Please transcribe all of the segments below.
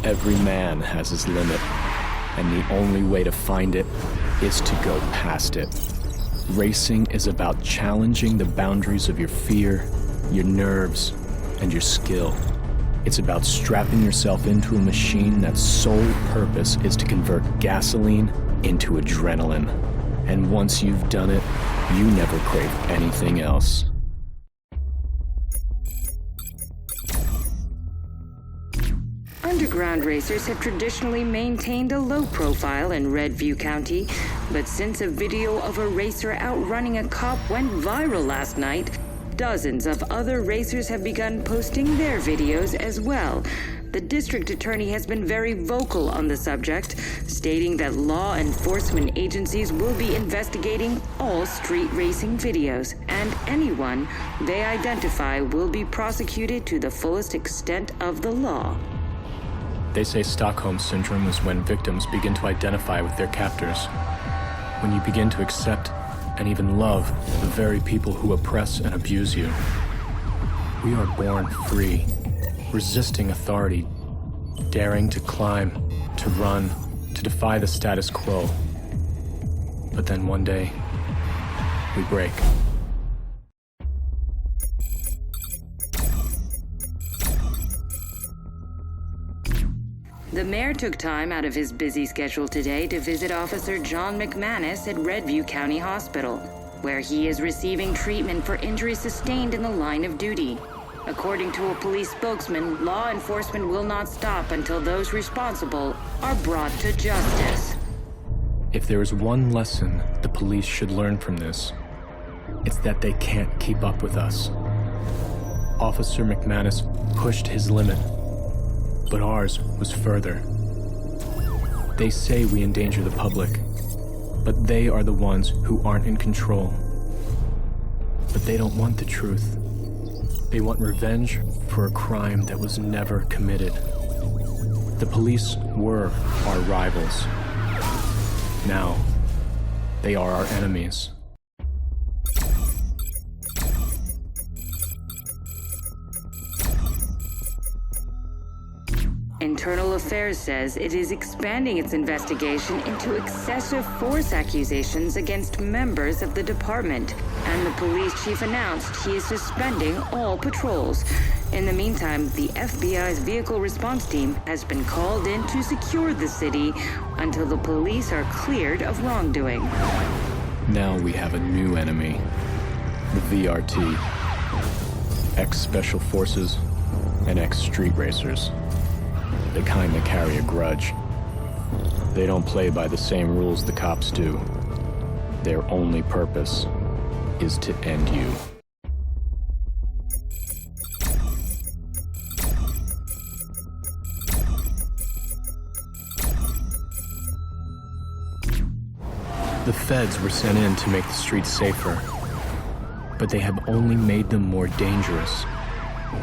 Every man has his limit, and the only way to find it is to go past it. Racing is about challenging the boundaries of your fear, your nerves, and your skill. It's about strapping yourself into a machine that's sole purpose is to convert gasoline into adrenaline. And once you've done it, you never crave anything else. Underground racers have traditionally maintained a low profile in Redview County, but since a video of a racer outrunning a cop went viral last night, dozens of other racers have begun posting their videos as well. The district attorney has been very vocal on the subject, stating that law enforcement agencies will be investigating all street racing videos, and anyone they identify will be prosecuted to the fullest extent of the law. They say Stockholm Syndrome is when victims begin to identify with their captors. When you begin to accept and even love the very people who oppress and abuse you. We are born free, resisting authority, daring to climb, to run, to defy the status quo. But then one day, we break. The mayor took time out of his busy schedule today to visit Officer John McManus at Redview County Hospital, where he is receiving treatment for injuries sustained in the line of duty. According to a police spokesman, law enforcement will not stop until those responsible are brought to justice. If there is one lesson the police should learn from this, it's that they can't keep up with us. Officer McManus pushed his limit, but ours was further. They say we endanger the public, but they are the ones who aren't in control. But they don't want the truth. They want revenge for a crime that was never committed. The police were our rivals. Now, they are our enemies. Internal Affairs says it is expanding its investigation into excessive force accusations against members of the department, and the police chief announced he is suspending all patrols. In the meantime, the FBI's vehicle response team has been called in to secure the city until the police are cleared of wrongdoing. Now we have a new enemy, the VRT, ex-Special Forces and ex-Street Racers. The kind that carry a grudge. They don't play by the same rules the cops do. Their only purpose is to end you. The feds were sent in to make the streets safer, but they have only made them more dangerous.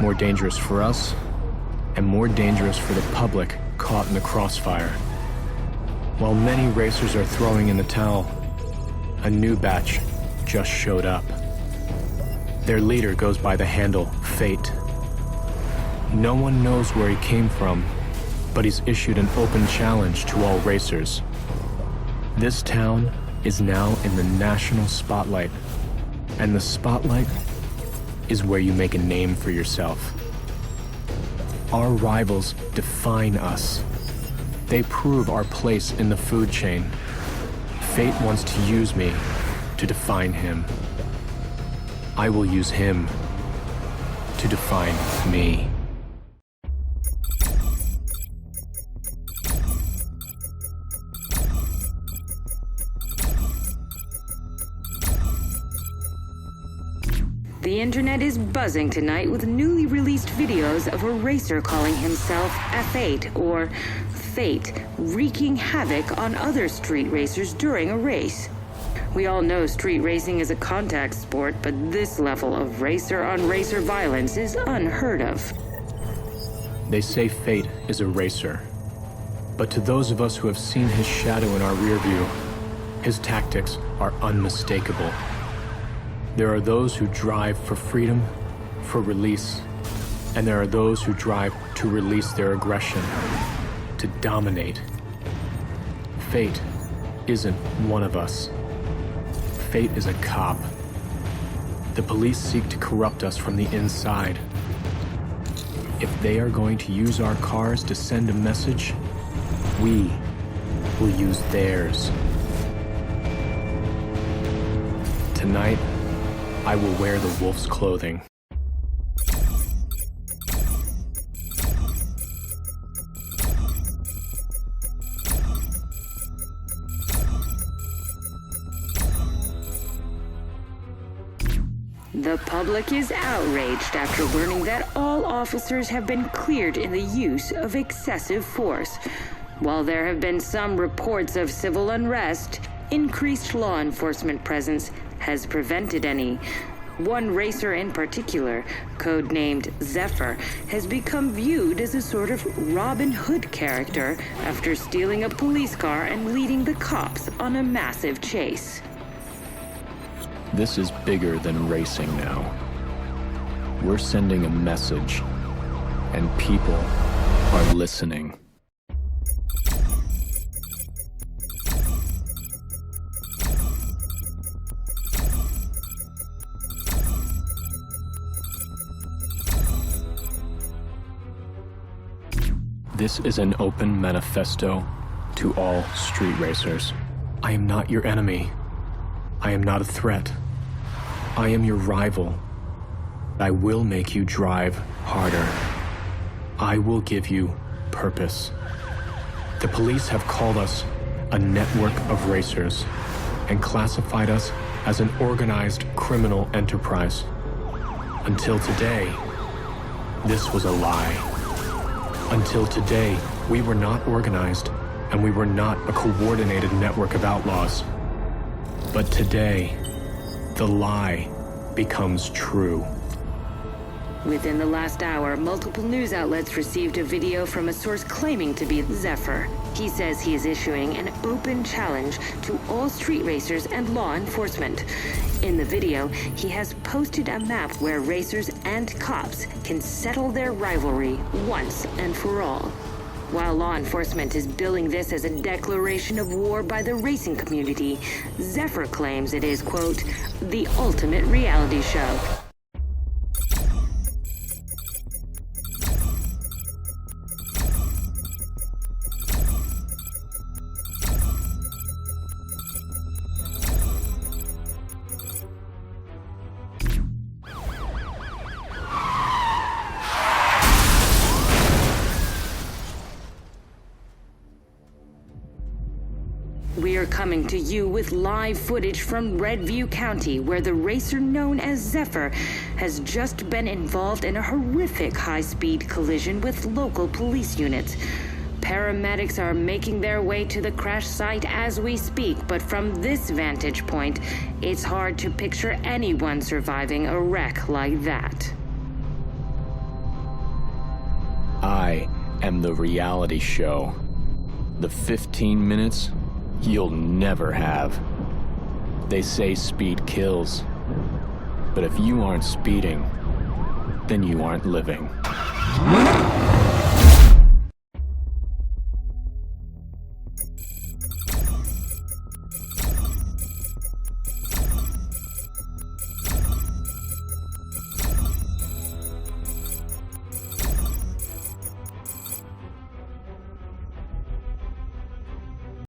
More dangerous for us, and more dangerous for the public caught in the crossfire. While many racers are throwing in the towel, a new batch just showed up. Their leader goes by the handle Fate. No one knows where he came from, but he's issued an open challenge to all racers. This town is now in the national spotlight, and the spotlight is where you make a name for yourself. Our rivals define us. They prove our place in the food chain. Fate wants to use me to define him. I will use him to define me. The internet is buzzing tonight with newly released videos of a racer calling himself F8, or Fate, wreaking havoc on other street racers during a race. We all know street racing is a contact sport, but this level of racer-on-racer violence is unheard of. They say Fate is a racer, but to those of us who have seen his shadow in our rear view, his tactics are unmistakable. There are those who drive for freedom, for release, and there are those who drive to release their aggression. to dominate. Fate isn't one of us. Fate is a cop. The police seek to corrupt us from the inside. If they are going to use our cars to send a message, we will use theirs. Tonight, I will wear the wolf's clothing. The public is outraged after learning that all officers have been cleared in the use of excessive force. While there have been some reports of civil unrest, increased law enforcement presence has prevented any. One racer in particular, codenamed Zephyr, has become viewed as a sort of Robin Hood character after stealing a police car and leading the cops on a massive chase. This is bigger than racing now. We're sending a message, and people are listening. This is an open manifesto to all street racers. I am not your enemy. I am not a threat. I am your rival. I will make you drive harder. I will give you purpose. The police have called us a network of racers and classified us as an organized criminal enterprise. Until today, this was a lie. Until today, we were not organized, and we were not a coordinated network of outlaws. But today, the lie becomes true. Within the last hour, multiple news outlets received a video from a source claiming to be Zephyr. He says he is issuing an open challenge to all street racers and law enforcement. In the video, he has posted a map where racers and cops can settle their rivalry once and for all. While law enforcement is billing this as a declaration of war by the racing community, Zephyr claims it is, quote, the ultimate reality show. We are coming to you with live footage from Redview County, where the racer known as Zephyr has just been involved in a horrific high-speed collision with local police units. Paramedics are making their way to the crash site as we speak, but from this vantage point, it's hard to picture anyone surviving a wreck like that. I am the reality show. The 15 minutes you'll never have. They say speed kills, but if you aren't speeding, then you aren't living.